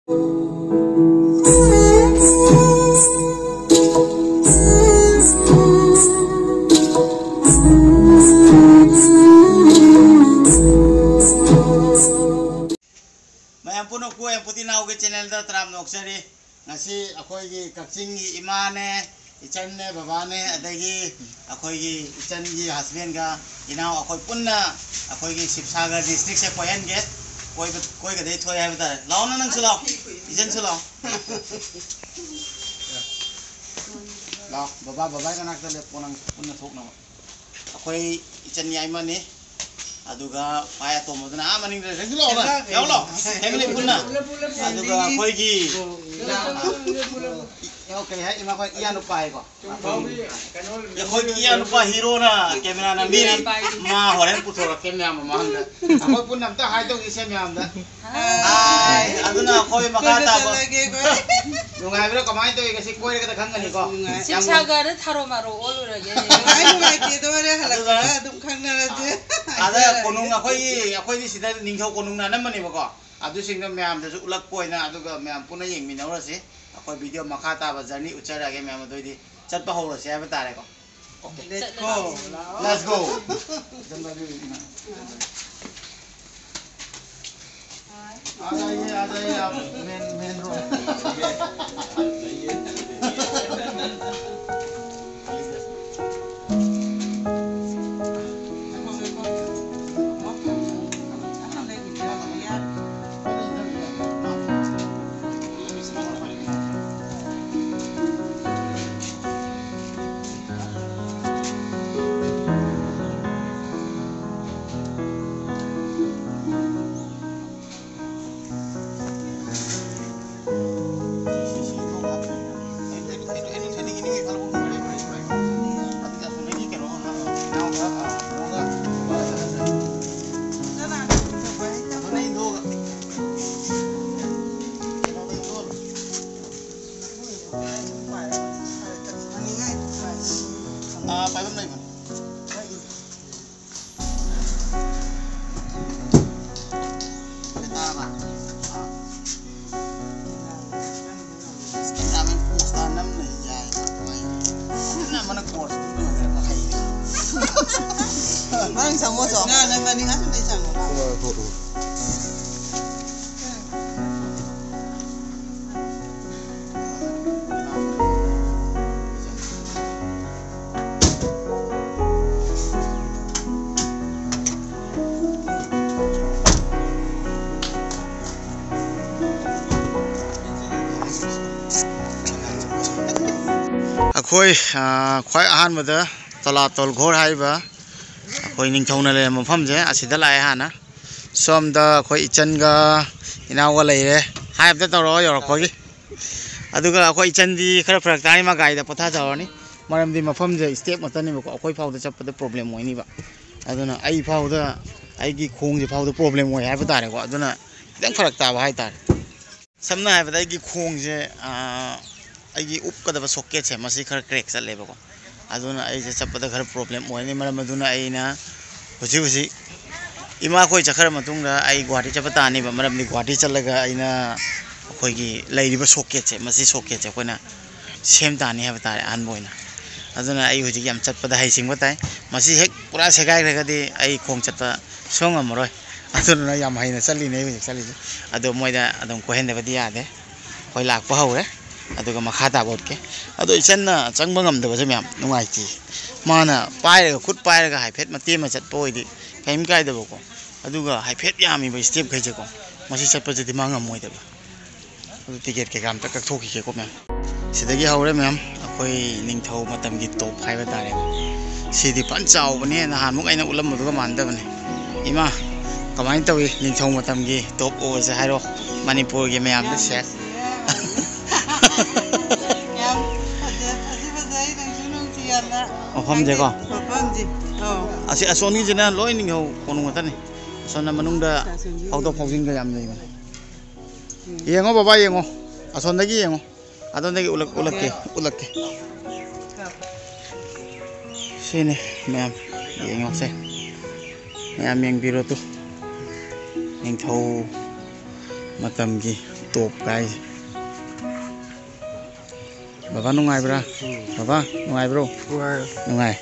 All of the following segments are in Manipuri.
Mayam puno ko Amputee na ugi channel da tram noksari ngasi akhoi gi kakching gi imane ichan ne baba ne adagi akhoi gi ichan gi husband ga inao akhoi punna akhoi gi Sibsagar district se poyan ge koi ga dei thoi ha bata lao na nang su lao ichan su lao lao baba ga nak ta le punna thok na akhoi ichan yai ma ni aduga paya to mo na maning re reng lo na yaw lo family punna aduga koi gi okay hai ima koi iya nu pai ko ya koi gi iya nu pa hero na camera na mi ma horen puthora camera ma hanga koi punna ta hai to gi sem yam da ai aduna koi makata ba nungai bro kamai to gi si koi ga khang ani ko Sibsagar tharo maro olura ge ai nungai ke do re halak dum khang na je ada konung akhoi di sida Ningthou konung na namani ba ko adu singna myam da ulak poina aduga myam puna yeng minawra se akhoi video makata ba journey uchara ge myam doi di chatpa hora se ba tare ko okay let's go ada ye main road Mang sang mo so. Nga na maning asan tay sang. akhoi khwai ahan mada Talatal Ghar haiba khoi Ningthou na le mafam je asida lai hana somda khoi ichan ga inawa leire haib da toro yor khogi aduga khoi ichan di khara prak tani ma gai da patha jawani maram di mafam je step matani ko khoi phau da chap da problem hoini ba aduna ai phau da ai gi khong je phau da problem hoi haiba tare ko aduna dang pharak ta ba hai tar samna haiba da gi khong je ai up ka da socket se masi khara crack sa leba ko aduna ai je chap da khara problem hoini maram aduna ai na husi ima khoi chakhar matung da ai Guwahati chapa tani ba maram ni Guwahati chalaga aina khoi gi Leiriba socket se masi socket se koina sem tani ha batare an boina aduna ai huji yam chatpa da hai sing batai masi hek pura segai rega di ai khong chatpa song amroi aduna yam haina chali nei huji chali ado moida adom ko hende badi ade khoi lak pa haure aduga makha ta bot ke ado ichanna changba ngam da ba jam nungai ti mana pai ga khut pai ga hai phet ma te ma chat poi di kaim kai da ko aduga hai phet yami ba step kai je ko masi chat pa je di mangam moi da ba adu ticket ke kam ta ka thoki ke ko mem sidagi haure mem akoi Ningthou matam gi top hai ba tare sidi pan chau bane na han muk aina ulam du ga man da bane ima kamai tawi Ningthou matam gi top o se hairo Manipur gi meyam da se Ahom je ko asi asoni je na loi Ningthou konung ta ni asona manungda auto phawjing ga yam nei man yengo baba yengo asondagi yengo adondagi ulak ke sini mem yengo se mem yang biro tu Ningthou matam gi top guys. Baba nungai bra. Baba nungai bro. Nungai.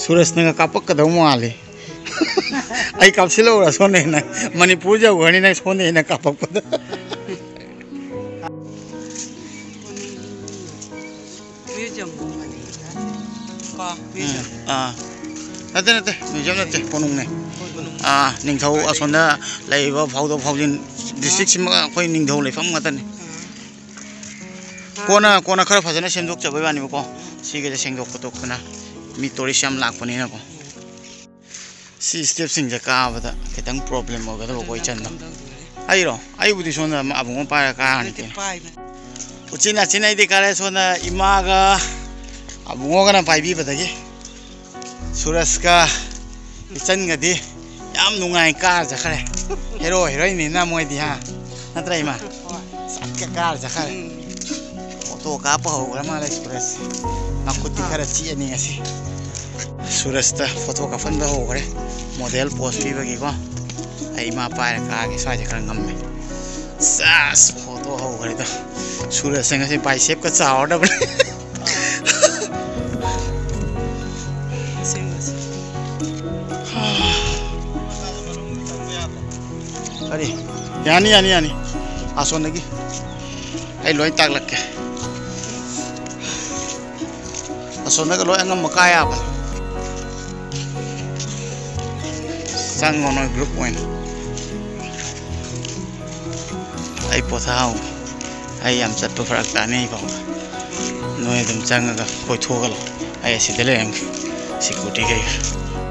Suresh nanga kapak ka daw mo ali. Ay kapsilo ora sone na. Manipur ja gani na sone na kapak ko. Nate museum nate Konung ne. Ningthou asonda Leiriba phaudo phaujin district sima khoi Ningthou leifam ngata ne. Kona khara phajana semjok chabai bani ko sige je sengjok ko tokna mi tourist yam lakpani na ko si step sing ja ka bada ketang problem ho ga ko chan no ai budi sona abung pa ka ani te uchina china di kare sona imaga abung ga na pai bi bada ge suras ka chan ga di yam nungai ka ja khare hero heroine ni na moi di ha natra ima sak ka ja khare to ka pa ho ma la express akuti khara chi ani asi surasta photo ka fan ba ho gare model post bi bagi ko ai ma pa ka ge sa je khara ngam me sas photo ho gare to suras sang asi bicep ka cha order ba ari yani ason lagi ai loi tak lak ke asona ka lo angam makaya pa sang ngono group point ai pothao ai am chat to farak ta nei ba noi dum chang ga koi tho ga lo ai si dele ang security ga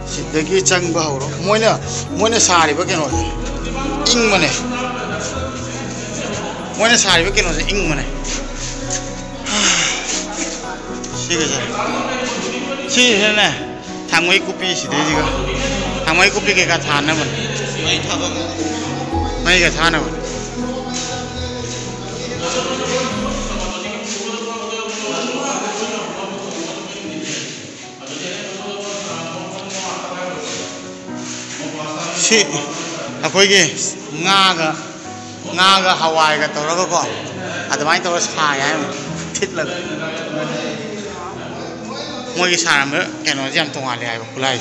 si degi chang ba horo moina sari ba keno ing mane moina sari ba keno ing mane si na thangmai kupi si de ji ga thangmai kupi ke ka thana man mai ga thana man si akoi ge nga ga hawai ga tora ga ko adamai tora sa ya thit la moi ki saram keno jam tonga le ai kulai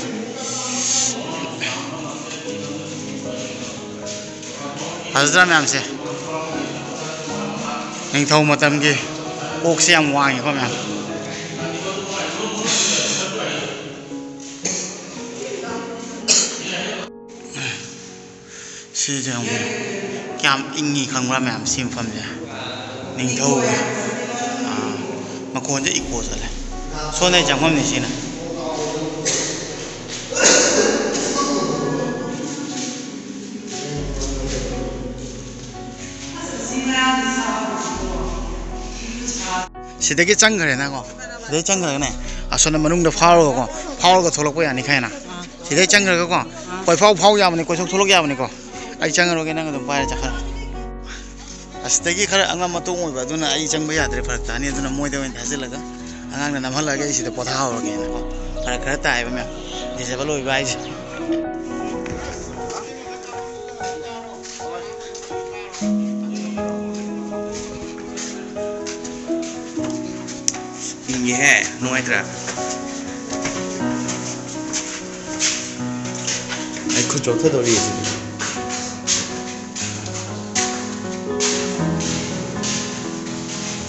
hazra mam se Ningthou matam gi ok se am wang ko mam si jam kyam ingi khang ra mam sim pham ja Ningthou makon je iko sala so này chẳng hôm gì nè si cái trăng cái này nè đấy trăng cái này so này mình được phao rồi phao cái thô lộc cái này khai nè si đấy trăng cái con coi phao ra mình coi thô lộc ra mình coi ai trăng rồi cái này cái phải chắc hả asitagi khara angam matung oi ba duna ai chang ba ya dre farak tani duna moi de wen thazil laga angang na namhal lage isi de potha ho ge na ko khara khara ta ai ba me disable oi ba ai inge hai no ai tra ai khu chotha dori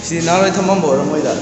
si nào đây thăm mong bộ rồi mới được.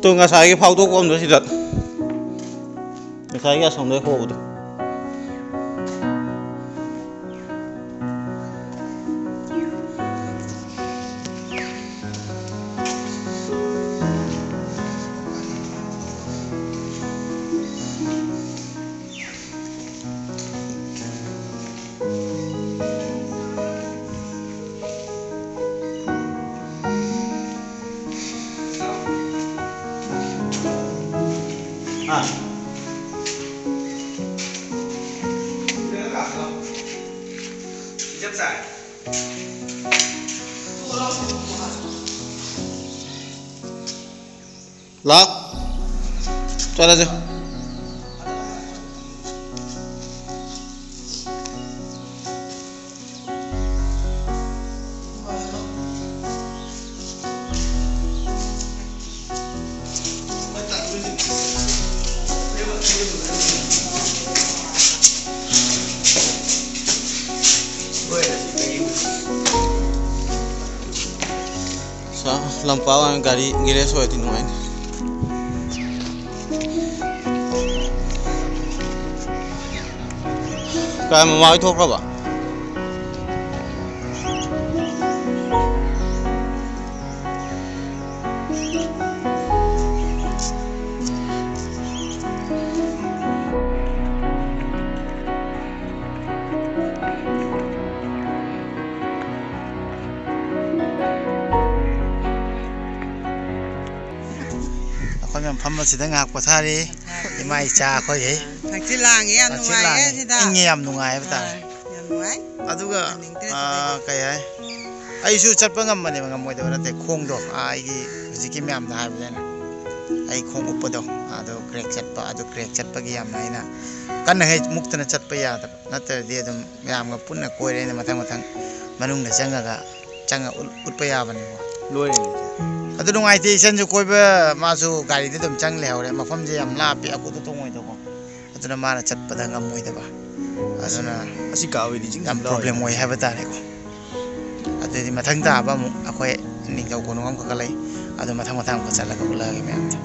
tôi ngã sai cái phao thuốc của ông đó thì thật ngã sai cái sống đấy khổ rồi Lock. Cho ra chưa? Sa lampau ang gari gires ho tin wain. Kaya mau itu apa? Aku yang pamit sedang aku cari, imai cah aku ye. Thằng chị làng em nung ai ấy thì anh em nung ai vậy ta? Nung ai? Aduga, cái ấy, ꯑꯩꯁꯨ ꯆꯠꯄ ꯉꯝꯕꯅꯦꯕ ꯉꯝꯃꯣꯏꯗꯕ ꯅꯠꯇꯦ ꯈꯣꯡꯗꯣ ꯑꯩꯒꯤ ꯍꯧꯖꯤꯛꯀꯤ ꯃꯌꯥꯝꯗ ꯍꯥꯏꯕꯗꯅ ꯑꯩ ꯈꯣꯡ ꯎꯞꯄꯗꯣ ꯑꯗꯣ ꯀ꯭ꯔꯦꯛ ꯆꯠꯄ ꯑꯗꯨ ꯀ꯭ꯔꯦꯛ ꯆꯠꯄꯒꯤ ꯌꯥꯝꯅ ꯑꯩꯅ ꯀꯟꯅ ꯍꯦꯛ ꯃꯨꯛꯇꯅ ꯆꯠꯄ ꯌꯥꯗꯕ ꯅꯠꯇ꯭ꯔꯗꯤ ꯑꯗꯨꯝ ꯃꯌꯥꯝꯒ ꯄꯨꯟꯅ ꯀꯣꯏꯔꯦ ꯑꯩꯅ ꯃꯊꯪ ꯃꯊꯪ ꯃꯅꯨꯡꯗ ꯆꯪꯉ ꯎꯠꯄ ꯌꯥꯕꯅꯦꯕ ꯂꯣꯏꯔꯦꯅꯦ ꯑꯗꯨ ꯅꯨꯡꯉꯥꯏꯇꯦ ꯏꯆꯟꯁꯨ ꯀꯣꯏꯕ ꯃꯥꯁꯨ ꯒꯥꯔꯤꯗ ꯑꯗꯨꯝ ꯆꯪ ꯂꯩꯍꯧꯔꯦ ꯃꯐꯝꯁꯦ ꯌꯥꯝ ꯂꯥꯞꯄꯤ ꯑꯀꯨꯠ ꯑꯇꯣꯡꯉꯣꯏꯗꯀꯣ ꯑꯗꯨꯅ ꯃꯥꯅ ꯆꯠꯄꯗ ꯉꯝꯃꯣꯏꯗꯕ ꯑꯗꯨꯅ ꯑꯁꯤ ꯀꯥꯎꯏꯗꯤ ꯆꯤꯡ ꯌꯥꯝ ꯄ꯭ꯔꯣꯕ꯭ꯂꯦꯝ ꯑꯣꯏ ꯍꯥꯏꯕ ꯇꯥꯔꯦꯀꯣ ꯑꯗꯨꯗꯤ ꯃꯊꯪ ꯇꯥꯕ ꯑꯃꯨꯛ ꯑꯩꯈꯣꯏ ꯅꯤꯡꯊꯧ ꯀꯣꯅꯨꯡ ꯑꯃꯈꯛꯀ ꯂꯩ ꯑꯗꯨ ꯃꯊꯪ ꯑꯃꯨꯛꯀ ꯆꯠꯂꯒ ꯎꯠꯂꯛꯑꯒꯦ ꯃꯌꯥꯝꯗ